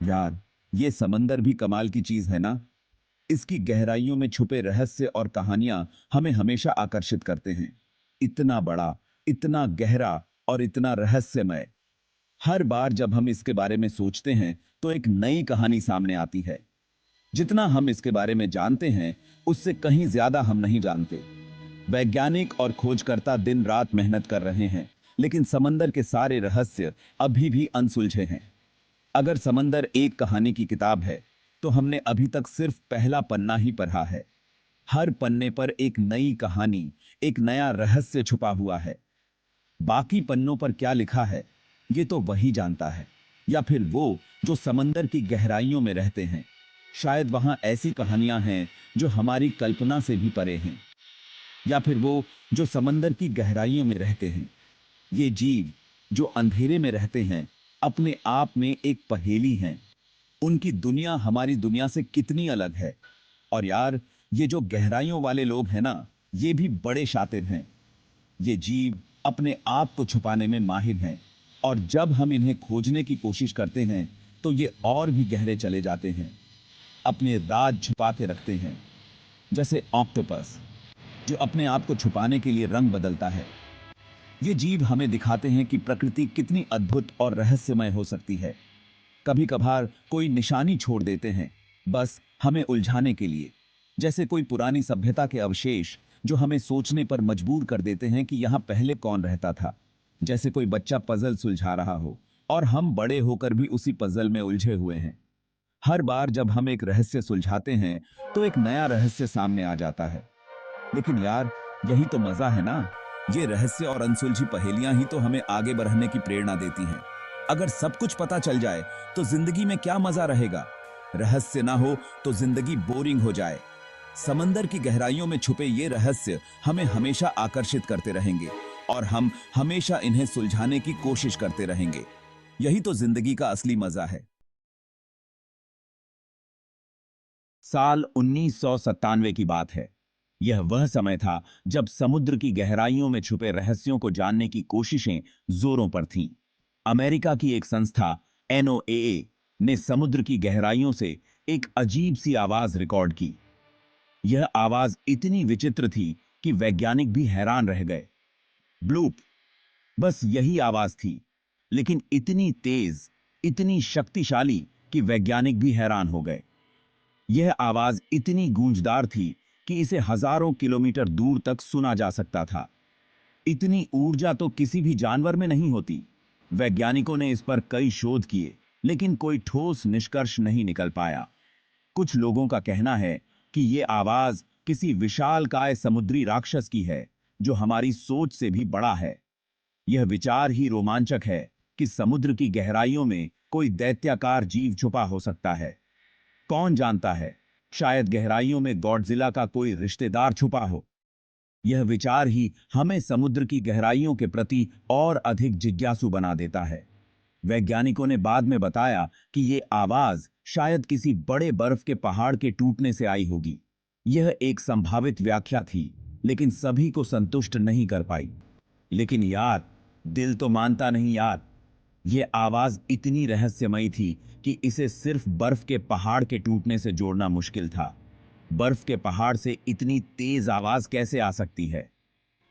यार, ये समंदर भी कमाल की चीज है ना। इसकी गहराइयों में छुपे रहस्य और कहानियां हमें हमेशा आकर्षित करते हैं। इतना बड़ा, इतना गहरा और इतना रहस्यमय। हर बार जब हम इसके बारे में सोचते हैं तो एक नई कहानी सामने आती है। जितना हम इसके बारे में जानते हैं, उससे कहीं ज्यादा हम नहीं जानते। वैज्ञानिक और खोजकर्ता दिन रात मेहनत कर रहे हैं, लेकिन समंदर के सारे रहस्य अभी भी अनसुलझे हैं। अगर समंदर एक कहानी की किताब है, तो हमने अभी तक सिर्फ पहला पन्ना ही पढ़ा है। हर पन्ने पर एक नई कहानी, एक नया रहस्य छुपा हुआ है। बाकी पन्नों पर क्या लिखा है, ये तो वही जानता है। या फिर वो जो समंदर की गहराइयों में रहते हैं। शायद वहां ऐसी कहानियां हैं जो हमारी कल्पना से भी परे हैं। या फिर वो जो समंदर की गहराइयों में रहते हैं। ये जीव जो अंधेरे में रहते हैं, अपने आप में एक पहेली हैं। उनकी दुनिया हमारी दुनिया से कितनी अलग है। और यार, ये जो गहराइयों वाले लोग हैं ना, ये भी बड़े शातिर हैं। ये जीव अपने आप को छुपाने में माहिर हैं। और जब हम इन्हें खोजने की कोशिश करते हैं, तो ये और भी गहरे चले जाते हैं। अपने राज छुपा के रखते हैं। जैसे ऑक्टोपस, जो अपने आप को छुपाने के लिए रंग बदलता है। ये जीव हमें दिखाते हैं कि प्रकृति कितनी अद्भुत और रहस्यमय हो सकती है। कभी कभार कोई निशानी छोड़ देते हैं, बस हमें उलझाने के लिए। जैसे कोई पुरानी सभ्यता के अवशेष जो हमें सोचने पर मजबूर कर देते हैं कि यहाँ पहले कौन रहता था। जैसे कोई बच्चा पजल सुलझा रहा हो और हम बड़े होकर भी उसी पजल में उलझे हुए हैं। हर बार जब हम एक रहस्य सुलझाते हैं, तो एक नया रहस्य सामने आ जाता है। लेकिन यार, यही तो मजा है ना। ये रहस्य और अनसुलझी पहेलियां ही तो हमें आगे बढ़ने की प्रेरणा देती हैं। अगर सब कुछ पता चल जाए, तो जिंदगी में क्या मजा रहेगा। रहस्य ना हो तो जिंदगी बोरिंग हो जाए। समंदर की गहराइयों में छुपे ये रहस्य हमें हमेशा आकर्षित करते रहेंगे। और हम हमेशा इन्हें सुलझाने की कोशिश करते रहेंगे। यही तो जिंदगी का असली मजा है। साल 1997 की बात है। यह वह समय था जब समुद्र की गहराइयों में छुपे रहस्यों को जानने की कोशिशें जोरों पर थीं। अमेरिका की एक संस्था NOAA ने समुद्र की गहराइयों से एक अजीब सी आवाज रिकॉर्ड की। यह आवाज इतनी विचित्र थी कि वैज्ञानिक भी हैरान रह गए। ब्लूप, बस यही आवाज थी। लेकिन इतनी तेज, इतनी शक्तिशाली कि वैज्ञानिक भी हैरान हो गए। यह आवाज इतनी गूंजदार थी कि इसे हजारों किलोमीटर दूर तक सुना जा सकता था। इतनी ऊर्जा तो किसी भी जानवर में नहीं होती। वैज्ञानिकों ने इस पर कई शोध किए, लेकिन कोई ठोस निष्कर्ष नहीं निकल पाया। कुछ लोगों का कहना है कि यह आवाज किसी विशालकाय समुद्री राक्षस की है, जो हमारी सोच से भी बड़ा है। यह विचार ही रोमांचक है कि समुद्र की गहराइयों में कोई दैत्याकार जीव छुपा हो सकता है। कौन जानता है, शायद गहराइयों में गॉडजिला का कोई रिश्तेदार छुपा हो। यह विचार ही हमें समुद्र की गहराइयों के प्रति और अधिक जिज्ञासु बना देता है। वैज्ञानिकों ने बाद में बताया कि यह आवाज शायद किसी बड़े बर्फ के पहाड़ के टूटने से आई होगी। यह एक संभावित व्याख्या थी, लेकिन सभी को संतुष्ट नहीं कर पाई। लेकिन यार, दिल तो मानता नहीं यार। यह आवाज इतनी रहस्यमयी थी कि इसे सिर्फ बर्फ के पहाड़ के टूटने से जोड़ना मुश्किल था। बर्फ के पहाड़ से इतनी तेज आवाज कैसे आ सकती है?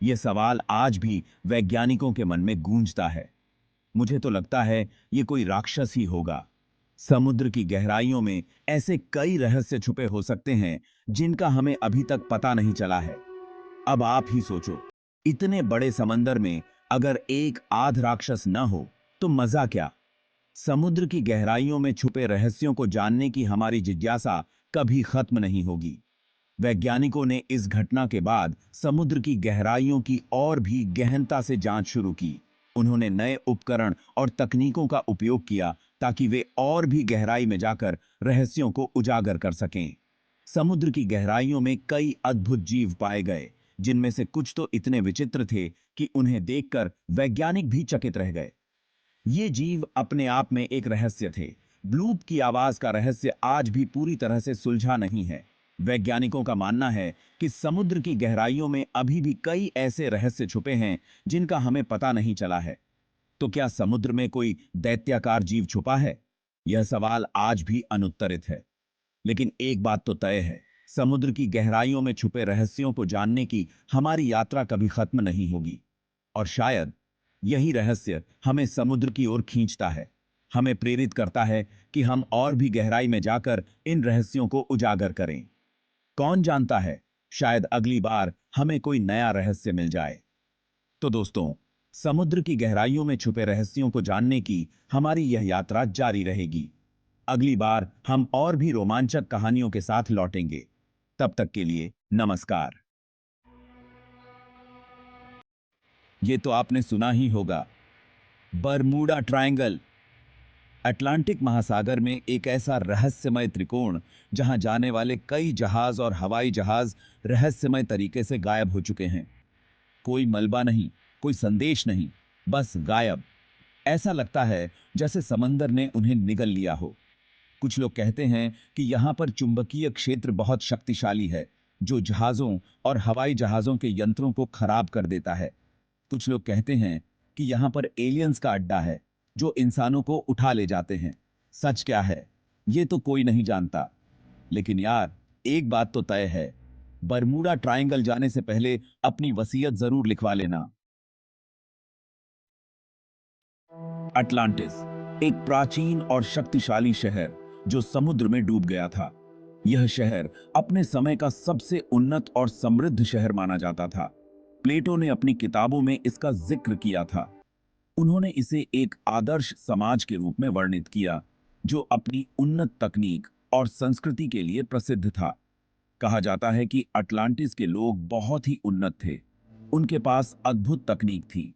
यह सवाल आज भी वैज्ञानिकों के मन में गूंजता है। मुझे तो लगता है यह कोई राक्षस ही होगा। समुद्र की गहराइयों में ऐसे कई रहस्य छुपे हो सकते हैं, जिनका हमें अभी तक पता नहीं चला है। अब आप ही सोचो, इतने बड़े समंदर में अगर एक आध राक्षस न हो, तो मजा क्या? समुद्र की गहराइयों में छुपे रहस्यों को जानने की हमारी जिज्ञासा कभी खत्म नहीं होगी। वैज्ञानिकों ने इस घटना के बाद समुद्र की गहराइयों की और भी गहनता से जांच शुरू की। उन्होंने नए उपकरण और तकनीकों का उपयोग किया, ताकि वे और भी गहराई में जाकर रहस्यों को उजागर कर सकें। समुद्र की गहराइयों में कई अद्भुत जीव पाए गए, जिनमें से कुछ तो इतने विचित्र थे कि उन्हें देखकर वैज्ञानिक भी चकित रह गए। ये जीव अपने आप में एक रहस्य थे। ब्लूप की आवाज का रहस्य आज भी पूरी तरह से सुलझा नहीं है। वैज्ञानिकों का मानना है कि समुद्र की गहराइयों में अभी भी कई ऐसे रहस्य छुपे हैं, जिनका हमें पता नहीं चला है। तो क्या समुद्र में कोई दैत्याकार जीव छुपा है? यह सवाल आज भी अनुत्तरित है, लेकिन एक बात तो तय है, समुद्र की गहराइयों में छुपे रहस्यों को जानने की हमारी यात्रा कभी खत्म नहीं होगी। और शायद यही रहस्य हमें समुद्र की ओर खींचता है, हमें प्रेरित करता है कि हम और भी गहराई में जाकर इन रहस्यों को उजागर करें। कौन जानता है, शायद अगली बार हमें कोई नया रहस्य मिल जाए। तो दोस्तों, समुद्र की गहराइयों में छुपे रहस्यों को जानने की हमारी यह यात्रा जारी रहेगी। अगली बार हम और भी रोमांचक कहानियों के साथ लौटेंगे। तब तक के लिए नमस्कार। ये तो आपने सुना ही होगा, बरमूडा ट्रायंगल। अटलांटिक महासागर में एक ऐसा रहस्यमय त्रिकोण जहां जाने वाले कई जहाज और हवाई जहाज रहस्यमय तरीके से गायब हो चुके हैं। कोई मलबा नहीं, कोई संदेश नहीं, बस गायब। ऐसा लगता है जैसे समंदर ने उन्हें निगल लिया हो। कुछ लोग कहते हैं कि यहाँ पर चुंबकीय क्षेत्र बहुत शक्तिशाली है, जो जहाज़ों और हवाई जहाज़ों के यंत्रों को खराब कर देता है। कुछ लोग कहते हैं कि यहाँ पर एलियंस का अड्डा है, जो इंसानों को उठा ले जाते हैं। सच क्या है, ये तो कोई नहीं जानता। लेकिन यार, एक बात तो तय है, बरमूडा ट्रायंगल जाने से पहले अपनी वसीयत जरूर लिखवा लेना। अटलांटिस, एक प्राचीन और शक्तिशाली शहर जो समुद्र में डूब गया था। यह शहर अपने समय का सबसे उन्नत और समृद्ध शहर माना जाता था। प्लेटो ने अपनी किताबों में इसका जिक्र किया था। उन्होंने इसे एक आदर्श समाज के रूप में वर्णित किया, जो अपनी उन्नत तकनीक और संस्कृति के लिए प्रसिद्ध था। कहा जाता है कि अटलांटिस के लोग बहुत ही उन्नत थे। उनके पास अद्भुत तकनीक थी।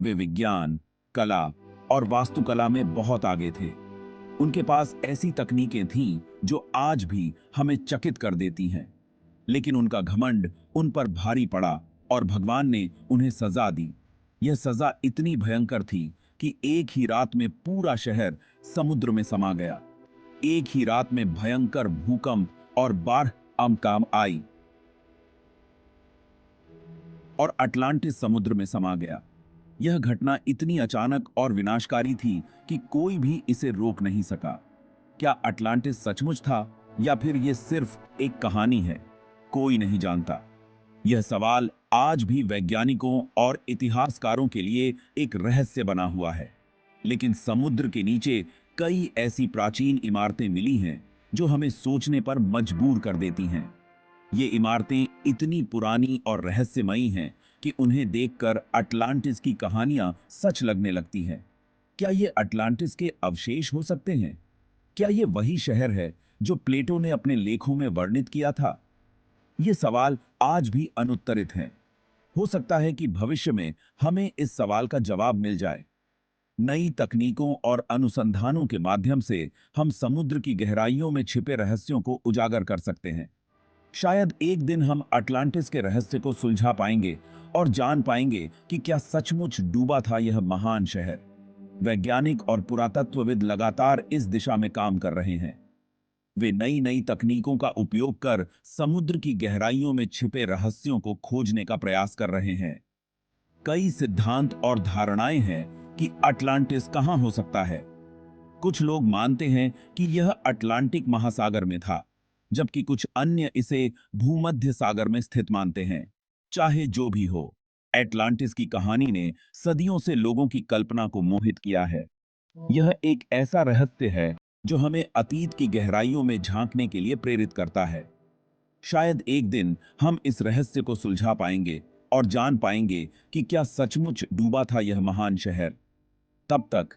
वे विज्ञान, कला और वास्तुकला में बहुत आगे थे। उनके पास ऐसी तकनीकें थीं जो आज भी हमें चकित कर देती हैं। लेकिन उनका घमंड उन पर भारी पड़ा और भगवान ने उन्हें सजा दी। यह सजा इतनी भयंकर थी कि एक ही रात में पूरा शहर समुद्र में समा गया। एक ही रात में भयंकर भूकंप और बाढ़ काम आई और अटलांटिस समुद्र में समा गया। यह घटना इतनी अचानक और विनाशकारी थी कि कोई भी इसे रोक नहीं सका। क्या अटलांटिस सचमुच था या फिर यह सिर्फ एक कहानी है? कोई नहीं जानता। यह सवाल आज भी वैज्ञानिकों और इतिहासकारों के लिए एक रहस्य बना हुआ है। लेकिन समुद्र के नीचे कई ऐसी प्राचीन इमारतें मिली हैं जो हमें सोचने पर मजबूर कर देती हैं। ये इमारतें इतनी पुरानी और रहस्यमयी हैं कि उन्हें देखकर अटलांटिस की कहानियां सच लगने लगती हैं। क्या ये अटलांटिस के अवशेष हो सकते हैं? क्या ये वही शहर है जो प्लेटो ने अपने लेखों में वर्णित किया था? ये सवाल आज भी अनुत्तरित हैं। हो सकता है कि भविष्य में हमें इस सवाल का जवाब मिल जाए। नई तकनीकों और अनुसंधानों के माध्यम से हम समुद्र की गहराइयों में छिपे रहस्यों को उजागर कर सकते हैं। शायद एक दिन हम अटलांटिस के रहस्य को सुलझा पाएंगे और जान पाएंगे कि क्या सचमुच डूबा था यह महान शहर। वैज्ञानिक और पुरातत्वविद लगातार इस दिशा में काम कर रहे हैं। वे नई नई तकनीकों का उपयोग कर समुद्र की गहराइयों में छिपे रहस्यों को खोजने का प्रयास कर रहे हैं। कई सिद्धांत और धारणाएं हैं कि अटलांटिस कहां हो सकता है। कुछ लोग मानते हैं कि यह अटलांटिक महासागर में था, जबकि कुछ अन्य इसे भूमध्य सागर में स्थित मानते हैं। चाहे जो भी हो, एटलांटिस की कहानी ने सदियों से लोगों की कल्पना को मोहित किया है। यह एक ऐसा रहस्य है जो हमें अतीत की गहराइयों में झांकने के लिए प्रेरित करता है। शायद एक दिन हम इस रहस्य को सुलझा पाएंगे और जान पाएंगे कि क्या सचमुच डूबा था यह महान शहर। तब तक